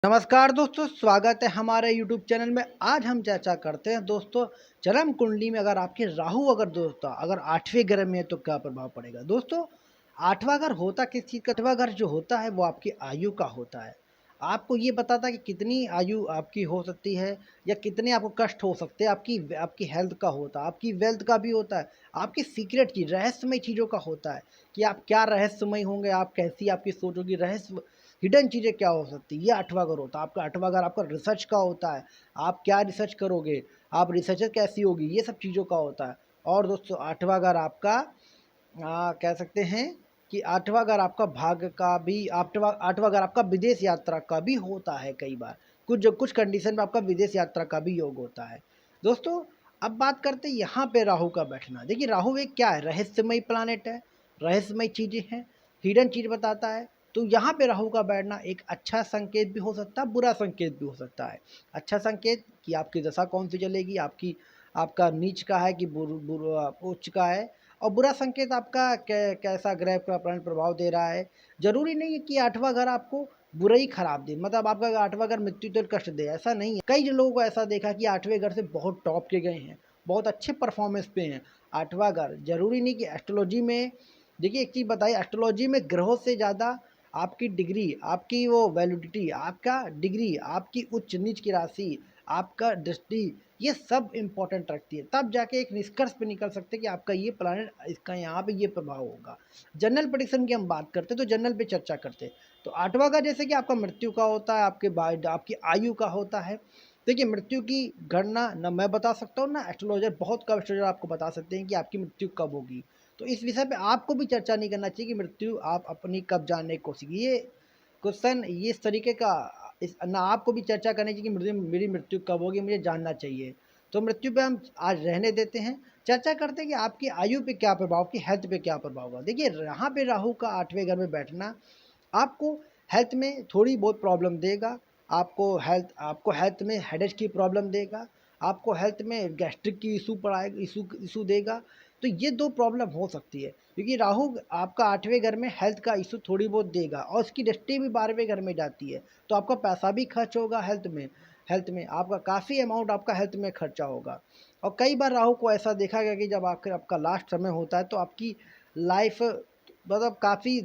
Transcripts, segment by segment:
नमस्कार दोस्तों, स्वागत है हमारे यूट्यूब चैनल में। आज हम चर्चा करते हैं दोस्तों, जन्म कुंडली में अगर आपके राहु अगर 8वें घर में है तो क्या प्रभाव पड़ेगा। दोस्तों, 8वां घर होता किस चीज़ का? 8वां घर जो होता है वो आपकी आयु का होता है। आपको ये बताता है कि कितनी आयु आपकी हो सकती है या कितने आपको कष्ट हो सकते हैं। आपकी आपकी हेल्थ का होता है, आपकी वेल्थ का भी होता है, आपकी सीक्रेट चीज़, रहस्यमय चीज़ों का होता है कि आप क्या रहस्यमय होंगे, आप कैसी आपकी सोच होगी, रहस्य हिडन चीज़ें क्या हो सकती है। ये 8वां घर होता है आपका। 8वां घर आपका रिसर्च का होता है। आप क्या रिसर्च करोगे, आप रिसर्चर कैसी होगी, ये सब चीज़ों का होता है। और दोस्तों, 8वां घर आपका कह सकते हैं कि 8वां घर आपका भाग्य का भी, 8वां घर आपका विदेश यात्रा का भी होता है। कई बार कुछ कंडीशन में आपका विदेश यात्रा का भी योग होता है। दोस्तों, अब बात करते हैं यहाँ पे राहु का बैठना। देखिए, राहु एक क्या है, रहस्यमय प्लानेट है, रहस्यमय चीज़ें हैं, हिडन चीज़ बताता है। तो यहाँ पे राहु का बैठना एक अच्छा संकेत भी हो सकता है, बुरा संकेत भी हो सकता है। अच्छा संकेत कि आपकी दशा कौन सी चलेगी, आपका नीच का है कि उच्च का है। और बुरा संकेत आपका कैसा ग्रह का प्लानेट प्रभाव दे रहा है। जरूरी नहीं है कि 8वां घर आपको बुरा ही खराब दे, मतलब आपका 8वां घर मृत्यु तो कष्ट दे, ऐसा नहीं है। कई लोगों को ऐसा देखा कि 8वें घर से बहुत टॉप के गए हैं, बहुत अच्छे परफॉर्मेंस पे हैं। 8वां घर जरूरी नहीं कि एस्ट्रोलॉजी में, देखिए एक चीज़ बताइए, एस्ट्रोलॉजी में ग्रहों से ज़्यादा आपकी डिग्री, आपकी वो वैलिडिटी, आपका डिग्री, आपकी उच्च नीच की राशि, आपका दृष्टि, ये सब इम्पोर्टेंट रखती है। तब जाके एक निष्कर्ष पे निकल सकते हैं कि आपका ये प्लानेट, इसका यहाँ पे ये प्रभाव होगा। जनरल प्रेडिक्शन की हम बात करते हैं तो जनरल पे चर्चा करते हैं। तो 8वां का जैसे कि आपका मृत्यु का होता है, आपकी आयु का होता है। देखिए, मृत्यु की गणना न मैं बता सकता हूँ ना एस्ट्रोलॉजर, बहुत कम एस्ट्रोलॉजर आपको बता सकते हैं कि आपकी मृत्यु कब होगी। तो इस विषय पे आपको भी चर्चा नहीं करना चाहिए कि मृत्यु आप अपनी कब जानने की कोशिश, ये क्वेश्चन ये इस तरीके का, इस ना आपको भी चर्चा करनी चाहिए कि मेरी मृत्यु कब होगी, मुझे जानना चाहिए। तो मृत्यु पे हम आज रहने देते हैं। चर्चा करते हैं कि आपकी आयु पे क्या प्रभाव, की हेल्थ पे क्या प्रभाव होगा। देखिए, यहाँ पे राहु का 8वें घर में बैठना आपको हेल्थ में थोड़ी बहुत प्रॉब्लम देगा। आपको हेल्थ में हेडेक की प्रॉब्लम देगा। आपको हेल्थ में गैस्ट्रिक की इशू देगा। तो ये 2 प्रॉब्लम हो सकती है, क्योंकि राहु आपका 8वें घर में हेल्थ का इशू थोड़ी बहुत देगा और उसकी दृष्टि भी 12वें घर में जाती है। तो आपका पैसा भी खर्च होगा हेल्थ में आपका काफ़ी अमाउंट आपका हेल्थ में खर्चा होगा। और कई बार राहु को ऐसा देखा गया कि जब आखिर आपका लास्ट समय होता है तो आपकी लाइफ, मतलब काफ़ी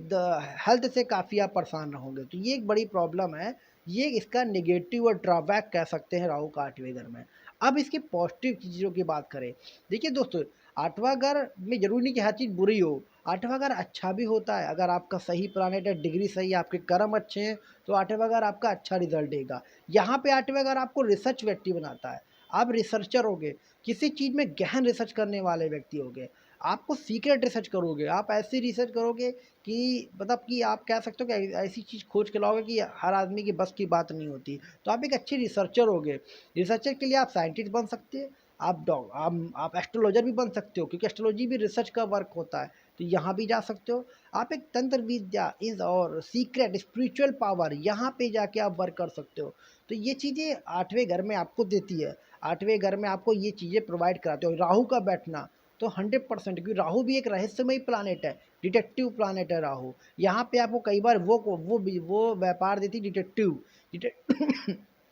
हेल्थ से काफ़ी आप परेशान रहोगे। तो ये एक बड़ी प्रॉब्लम है। ये इसका नेगेटिव और ड्रॉबैक कह सकते हैं राहु का 8वें घर में। अब इसकी पॉजिटिव चीज़ों की बात करें। देखिए दोस्तों, 8वां घर में ज़रूरी नहीं कि हर चीज़ बुरी हो। 8वां घर अच्छा भी होता है, अगर आपका सही प्लानेट है, डिग्री सही है, आपके कर्म अच्छे हैं, तो 8वां घर आपका अच्छा रिजल्ट देगा। यहाँ पे 8वां घर आपको रिसर्च व्यक्ति बनाता है। आप रिसर्चर होगे, किसी चीज़ में गहन रिसर्च करने वाले व्यक्ति होगे। आपको सीक्रेट रिसर्च करोगे, आप ऐसी रिसर्च करोगे कि मतलब कि आप कह सकते हो कि ऐसी चीज़ खोज के लाओगे कि हर आदमी की बस की बात नहीं होती। तो आप एक अच्छे रिसर्चर होगे। रिसर्चर के लिए आप साइंटिस्ट बन सकते हैं, आप एस्ट्रोलॉजर भी बन सकते हो, क्योंकि एस्ट्रोलॉजी भी रिसर्च का वर्क होता है। तो यहाँ भी जा सकते हो। आप एक तंत्र विद्या इस और सीक्रेट स्पिरिचुअल पावर, यहाँ पे जाके आप वर्क कर सकते हो। तो ये चीज़ें 8वें घर में आपको देती है। 8वें घर में आपको ये चीज़ें प्रोवाइड कराते हो। राहु का बैठना तो 100%, क्योंकि राहु भी एक रहस्यमय प्लानेट है, डिटेक्टिव प्लानेट है राहु। यहाँ पे आपको कई बार वो व्यापार देती डिटेक्टिव।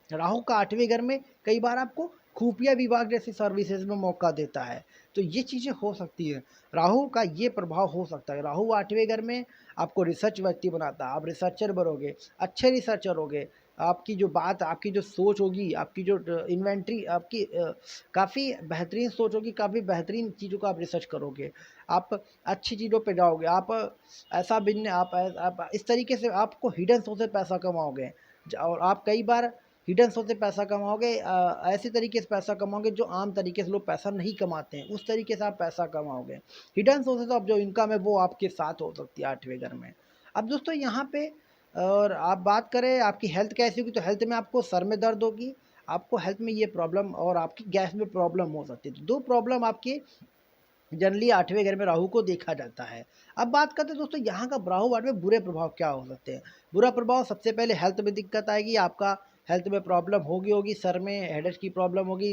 राहु का 8वें घर में कई बार आपको खुफिया विभाग जैसी सर्विसेज में मौका देता है। तो ये चीज़ें हो सकती है, राहु का ये प्रभाव हो सकता है। राहु 8वें घर में आपको रिसर्च व्यक्ति बनाता है, आप रिसर्चर बनोगे, अच्छे रिसर्चर होगे। आपकी जो बात, आपकी जो सोच होगी, आपकी जो इन्वेंट्री आपकी काफ़ी बेहतरीन सोच होगी, काफ़ी बेहतरीन चीज़ों का आप रिसर्च करोगे। आप अच्छी चीज़ों पे जाओगे। ऐसा बिजने आप इस तरीके से आपको हिडन सोर्स से पैसा कमाओगे। और आप कई बार हिडन सोर्स से पैसा कमाओगे, ऐसे तरीके से पैसा कमाओगे जो आम तरीके से लोग पैसा नहीं कमाते हैं, उस तरीके से आप पैसा कमाओगे। हिडन सोर्सेज ऑफ जो इनकम है वो आपके साथ हो सकती है 8वें घर में। अब दोस्तों, यहाँ पे और आप बात करें आपकी हेल्थ कैसी होगी, तो हेल्थ में आपको सर में दर्द होगी, आपको हेल्थ में ये प्रॉब्लम और आपकी गैस में प्रॉब्लम हो सकती है। तो 2 प्रॉब्लम आपकी जनरली 8वें घर में राहु को देखा जाता है। अब बात करते हैं दोस्तों, यहाँ का राहु 8 में बुरे प्रभाव क्या हो सकते हैं। बुरा प्रभाव सबसे पहले हेल्थ में दिक्कत आएगी, आपका हेल्थ में प्रॉब्लम होगी, सर में हेडेक की प्रॉब्लम होगी,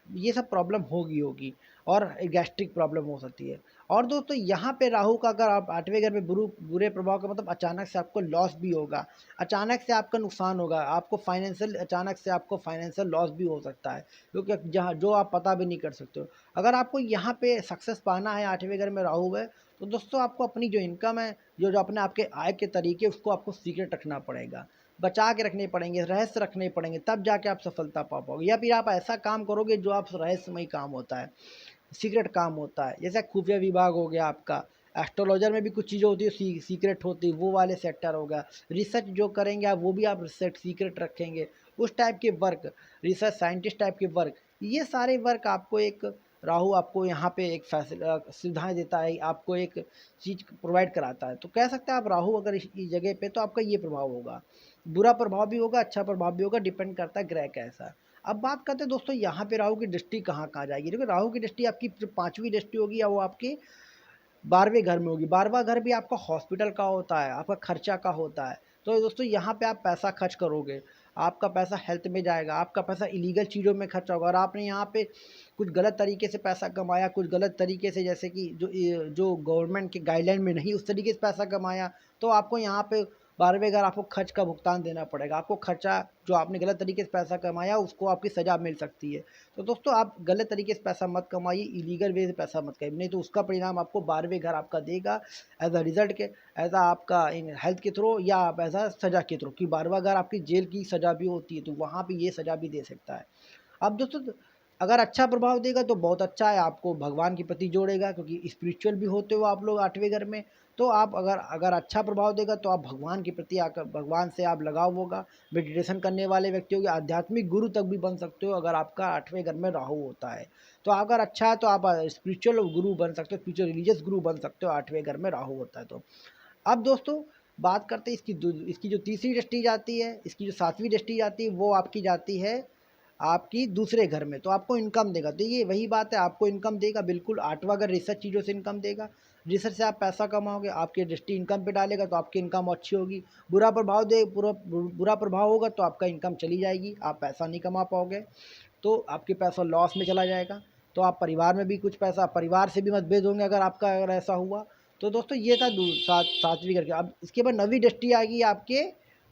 ये सब प्रॉब्लम होगी और गैस्ट्रिक प्रॉब्लम हो सकती है। और दोस्तों यहाँ पे राहु का अगर आप 8वें घर में बुरे प्रभाव का मतलब अचानक से आपको लॉस भी होगा, अचानक से आपका नुकसान होगा, आपको फाइनेंशियल अचानक से आपको फाइनेंशियल लॉस भी हो सकता है, क्योंकि जहाँ जो आप पता भी नहीं कर सकते हो। अगर आपको यहाँ पे सक्सेस पाना है 8वें घर में राहु है, तो दोस्तों आपको अपनी जो इनकम है, जो जो अपने आपके आय के तरीके, उसको आपको सीक्रेट रखना पड़ेगा, बचा के रखने पड़ेंगे, रहस्य रखने पड़ेंगे, तब जाके आप सफलता पा पाओगे। या फिर आप ऐसा काम करोगे जो आप रहस्यमय काम होता है, सीक्रेट काम होता है, जैसे खुफिया विभाग हो गया आपका, एस्ट्रोलॉजर में भी कुछ चीज़ें होती है सीक्रेट होती है, वो वाले सेक्टर हो गया। रिसर्च जो करेंगे आप, वो भी आप रिसर्च सीक्रेट रखेंगे, उस टाइप के वर्क, रिसर्च साइंटिस्ट टाइप के वर्क, ये सारे वर्क आपको एक राहु आपको यहाँ पे एक सुविधाएं देता है, आपको एक चीज़ प्रोवाइड कराता है। तो कह सकते हैं आप राहु अगर इस जगह पे, तो आपका ये प्रभाव होगा, बुरा प्रभाव भी होगा, अच्छा प्रभाव भी होगा, डिपेंड करता है ग्रह कैसा है। अब बात करते हैं दोस्तों यहाँ पे राहु की दृष्टि कहाँ कहाँ जाएगी। देखो राहु की दृष्टि आपकी जो 5वीं दृष्टि होगी, या वो आपकी 12वें घर में होगी। 12वां घर भी आपका हॉस्पिटल का होता है, आपका खर्चा का होता है। तो दोस्तों यहाँ पे आप पैसा खर्च करोगे, आपका पैसा हेल्थ में जाएगा, आपका पैसा इलीगल चीज़ों में खर्च होगा, और आपने यहाँ पे कुछ गलत तरीके से पैसा कमाया, कुछ गलत तरीके से, जैसे कि जो गवर्नमेंट के गाइडलाइन में नहीं, उस तरीके से पैसा कमाया, तो आपको यहाँ पे 12वें घर आपको खर्च का भुगतान देना पड़ेगा। आपको खर्चा, जो आपने गलत तरीके से पैसा कमाया, उसको आपकी सज़ा मिल सकती है। तो दोस्तों आप गलत तरीके से पैसा मत कमाइए, इलीगल वे से पैसा मत कमाइए, नहीं तो उसका परिणाम आपको 12वें घर आपका देगा एज अ रिजल्ट के, एज आ आपका इन हेल्थ के थ्रू, या आप एज अ सज़ा के थ्रू, कि 12वां घर आपकी जेल की सज़ा भी होती है, तो वहाँ पे ये सज़ा भी दे सकता है। अब दोस्तों अगर अच्छा प्रभाव देगा तो बहुत अच्छा है, आपको भगवान के प्रति जोड़ेगा, क्योंकि स्पिरिचुअल भी होते हो आप लोग 8वें घर में। तो आप अगर अगर अच्छा प्रभाव देगा तो आप भगवान के प्रति आकर, भगवान से आप लगाव होगा, मेडिटेशन करने वाले व्यक्ति होंगे, आध्यात्मिक गुरु तक भी बन सकते हो अगर आपका 8वें घर में राहु होता है। तो अगर अच्छा है तो आप स्पिरिचुअल गुरु बन सकते हो, स्पिरिचुअल रिलीजियस गुरु बन सकते हो 8वें घर में राहु होता है तो। अब दोस्तों बात करते हैं इसकी जो तीसरी दृष्टि जाती है, इसकी जो 7वीं दृष्टि जाती है, वो आपकी जाती है आपकी दूसरे घर में, तो आपको इनकम देगा। तो ये वही बात है, आपको इनकम देगा बिल्कुल। 8वां घर रिसर्च चीज़ों से इनकम देगा, रिसर्च से आप पैसा कमाओगे, आपकी दृष्टि इनकम पे डालेगा तो आपकी इनकम अच्छी होगी। बुरा प्रभाव होगा तो आपका इनकम चली जाएगी, आप पैसा नहीं कमा पाओगे, तो आपके पैसा लॉस में चला जाएगा। तो आप परिवार में भी कुछ पैसा, परिवार से भी मतभेद होंगे अगर ऐसा हुआ। तो दोस्तों ये था 7वीं घर के। अब इसके बाद 9वीं दृष्टि आएगी आपके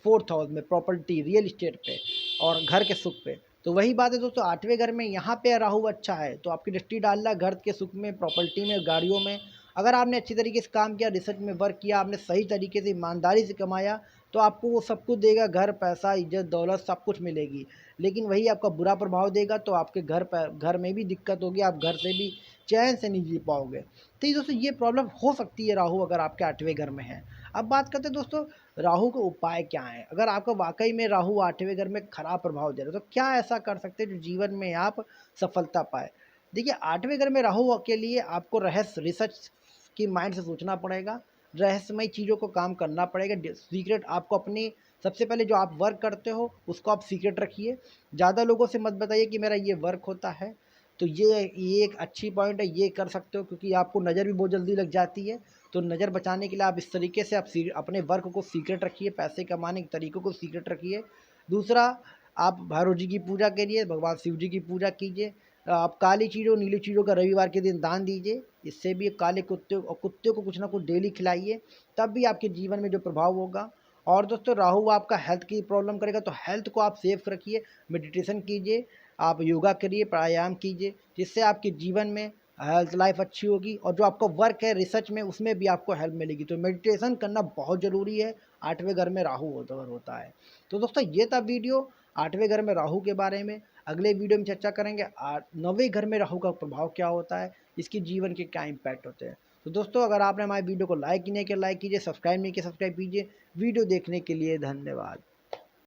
4th हाउस में, प्रॉपर्टी, रियल इस्टेट पे और घर के सुख पे। तो वही बात है दोस्तों, 8वें घर में यहाँ पे राहु अच्छा है, तो आपकी दृष्टि डाल रहा है घर के सुख में, प्रॉपर्टी में, गाड़ियों में। अगर आपने अच्छी तरीके से काम किया, रिसर्च में वर्क किया, आपने सही तरीके से ईमानदारी से कमाया, तो आपको वो सब कुछ देगा, घर, पैसा, इज्जत, दौलत सब कुछ मिलेगी। लेकिन वही आपका बुरा प्रभाव देगा तो आपके घर में भी दिक्कत होगी, आप घर से भी चैन से नहीं जी पाओगे। तो ये दोस्तों ये प्रॉब्लम हो सकती है राहु अगर आपके 8वें घर में है। अब बात करते हैं दोस्तों राहु का उपाय क्या है। अगर आपका वाकई में राहु 8वें घर में खराब प्रभाव दे रहा है, तो क्या ऐसा कर सकते हैं जो जीवन में आप सफलता पाए। देखिए 8वें घर में राहु के लिए आपको रहस्य, रिसर्च की माइंड से सोचना पड़ेगा, रहस्यमय चीज़ों को काम करना पड़ेगा, सीक्रेट आपको अपनी, सबसे पहले जो आप वर्क करते हो उसको आप सीक्रेट रखिए, ज़्यादा लोगों से मत बताइए कि मेरा ये वर्क होता है। तो ये एक अच्छी पॉइंट है, ये कर सकते हो, क्योंकि आपको नज़र भी बहुत जल्दी लग जाती है। तो नज़र बचाने के लिए आप इस तरीके से आप अपने वर्क को सीक्रेट रखिए, पैसे कमाने के तरीकों को सीक्रेट रखिए। दूसरा, आप भैरव जी की पूजा करिए, भगवान शिव जी की पूजा कीजिए, आप काली चीज़ों, नीली चीज़ों का रविवार के दिन दान दीजिए, इससे भी काले कुत्ते को कुछ ना कुछ डेली खिलाइए, तब भी आपके जीवन में जो प्रभाव होगा। और दोस्तों राहु आपका हेल्थ की प्रॉब्लम करेगा, तो हेल्थ को आप सेफ रखिए, मेडिटेशन कीजिए, आप योगा करिए, प्राणायाम कीजिए, जिससे आपके जीवन में हेल्थ लाइफ अच्छी होगी, और जो आपका वर्क है रिसर्च में, उसमें भी आपको हेल्प मिलेगी। तो मेडिटेशन करना बहुत ज़रूरी है 8वें घर में राहु होता है। तो दोस्तों ये था वीडियो 8वें घर में राहु के बारे में। अगले वीडियो में चर्चा करेंगे 9वें घर में राहु का प्रभाव क्या होता है, इसके जीवन के क्या इम्पैक्ट होते हैं। तो दोस्तों अगर आपने हमारे वीडियो को लाइक नहीं किया, लाइक कीजिए, सब्सक्राइब नहीं किया, सब्सक्राइब कीजिए। वीडियो देखने के लिए धन्यवाद।